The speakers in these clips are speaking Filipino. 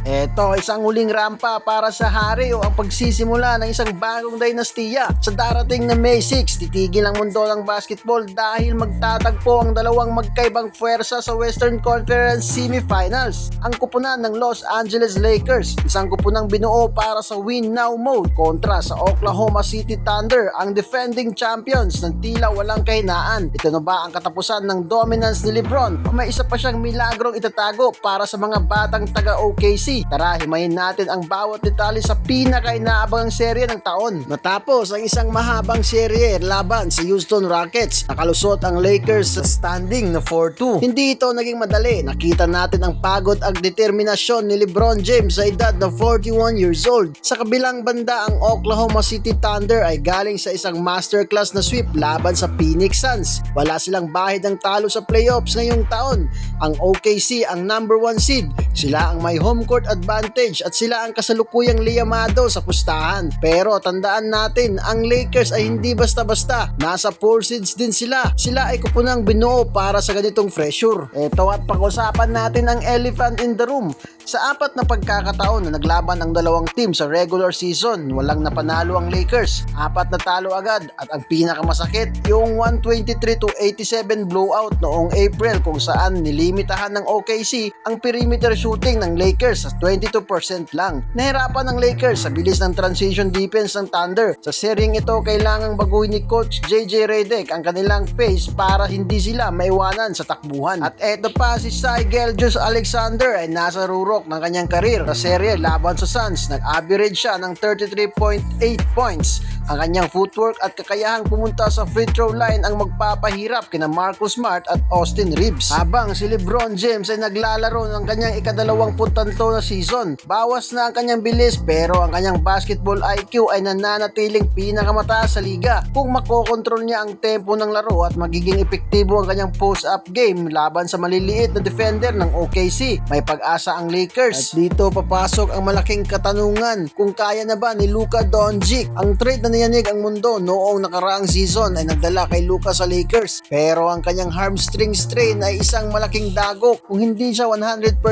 Eto, isang huling rampa para sa hari o ang pagsisimula ng isang bagong dinastiya. Sa darating na May 6, titigil ang mundo ng basketball dahil magtatagpo ang dalawang magkaibang puwersa sa Western Conference Semifinals. Ang kupunan ng Los Angeles Lakers, isang kupunang binuo para sa win now mode kontra sa Oklahoma City Thunder, ang defending champions ng tila walang kahinaan. Ito na ba ang katapusan ng dominance ni LeBron o may isa pa siyang milagrong itatago para sa mga batang taga OKC? Tara, himayin natin ang bawat detalye sa pinaka-inaabangang serye ng taon. Matapos ang isang mahabang serye laban sa Houston Rockets, nakalusot ang Lakers sa standing na 4-2. Hindi ito naging madali. Nakita natin ang pagod at determinasyon ni LeBron James sa edad na 41 years old. Sa kabilang banda, ang Oklahoma City Thunder ay galing sa isang masterclass na sweep laban sa Phoenix Suns. Wala silang bahid ng talo sa playoffs ngayong taon. Ang OKC ang number 1 seed. Sila ang may home court advantage at sila ang kasalukuyang liyamado sa pustahan. Pero tandaan natin, ang Lakers ay hindi basta-basta. Nasa 4 seeds din sila. Sila ay kupunang binuo para sa ganitong pressure. Ito at pag-usapan natin ang elephant in the room. Sa 4 na pagkakataon na naglaban ang dalawang team sa regular season, walang napanalo ang Lakers. 4 na talo agad at ang pinakamasakit, yung 123-87 blowout noong April kung saan nilimitahan ng OKC ang perimeter shooting ng Lakers sa 22% lang. Nahirapan ng Lakers sa bilis ng transition defense ng Thunder. Sa seryeng ito, kailangang baguhin ni Coach JJ Redick ang kanilang pace para hindi sila maiwanan sa takbuhan. At eto pa, si Shai Gilgeous-Alexander ay nasa rurok ng kanyang karir. Sa serye laban sa Suns, nag-average siya ng 33.8 points. Ang kanyang footwork at kakayahang pumunta sa free throw line ang magpapahirap kina Marcus Smart at Austin Reeves. Habang si LeBron James ay naglalaro ng kanyang ika-23 na season. Bawas na ang kanyang bilis pero ang kanyang basketball IQ ay nananatiling pinakamataas sa liga. Kung makokontrol niya ang tempo ng laro at magiging epektibo ang kanyang post-up game laban sa maliliit na defender ng OKC, may pag-asa ang Lakers. At dito papasok ang malaking katanungan kung kaya na ba ni Luka Doncic. Ang trade na niyanig ang mundo noong nakaraang season ay nagdala kay Luka sa Lakers, pero ang kanyang hamstring strain ay isang malaking dagok. Kung hindi siya 100%,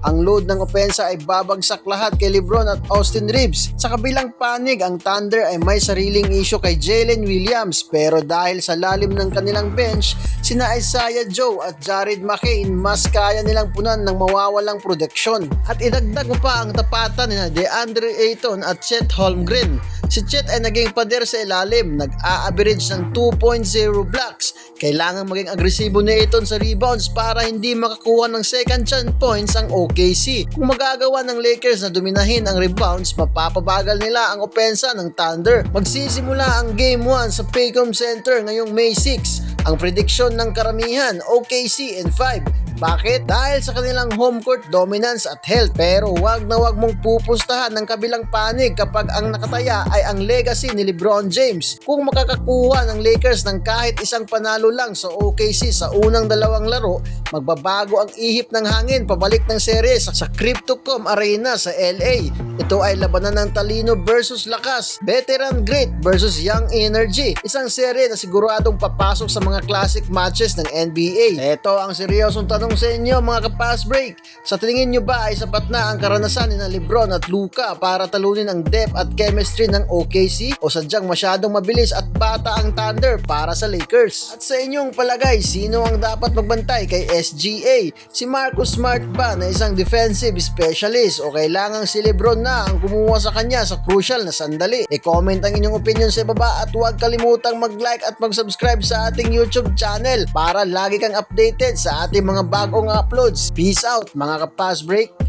ang load ng opensa ay babagsak lahat kay LeBron at Austin Reeves. Sa kabilang panig, ang Thunder ay may sariling issue kay Jalen Williams, pero dahil sa lalim ng kanilang bench, sina Isaiah Joe at Jared McCain, mas kaya nilang punan ng mawawalang produksyon. At idagdag mo pa ang tapatan ni DeAndre Ayton at Chet Holmgren. Si Chet ay naging pader sa ilalim, nag-a-average ng 2.0 blocks. Kailangan maging agresibo ni Ayton sa rebounds para hindi makakuha ng second chance points ang OKC. Kung magagawa ng Lakers na dominahin ang rebounds, mapapabagal nila ang opensa ng Thunder. Magsisimula ang Game 1 sa Paycom Center ngayong May 6. Ang prediksyon ng karamihan, OKC in 5. Bakit? Dahil sa kanilang home court dominance at health. Pero wag na wag mong pupustahan ng kabilang panig kapag ang nakataya ay ang legacy ni LeBron James. Kung makakakuha ng Lakers ng kahit isang panalo lang sa OKC sa unang dalawang laro, magbabago ang ihip ng hangin pabalik ng serye sa Crypto.com Arena sa LA. Ito ay labanan ng talino versus lakas, veteran great versus young energy. Isang serye na siguradong papasok sa mga classic matches ng NBA. Ito ang seryosong tanong sa inyo mga ka-Fast Break. Sa tingin nyo ba ay sapat na ang karanasan ni LeBron at Luka para talunin ang depth at chemistry ng OKC o sadyang masyadong mabilis at bata ang Thunder para sa Lakers? At sa inyong palagay, sino ang dapat magbantay kay SGA? Si Marcus Smart ba na isang defensive specialist o kailangang si LeBron na ang kumuha sa kanya sa crucial na sandali? I-comment ang inyong opinion sa baba at huwag kalimutang mag-like at mag-subscribe sa ating YouTube channel para lagi kang updated sa ating mga bagong uploads. Peace out mga ka-Fast Break!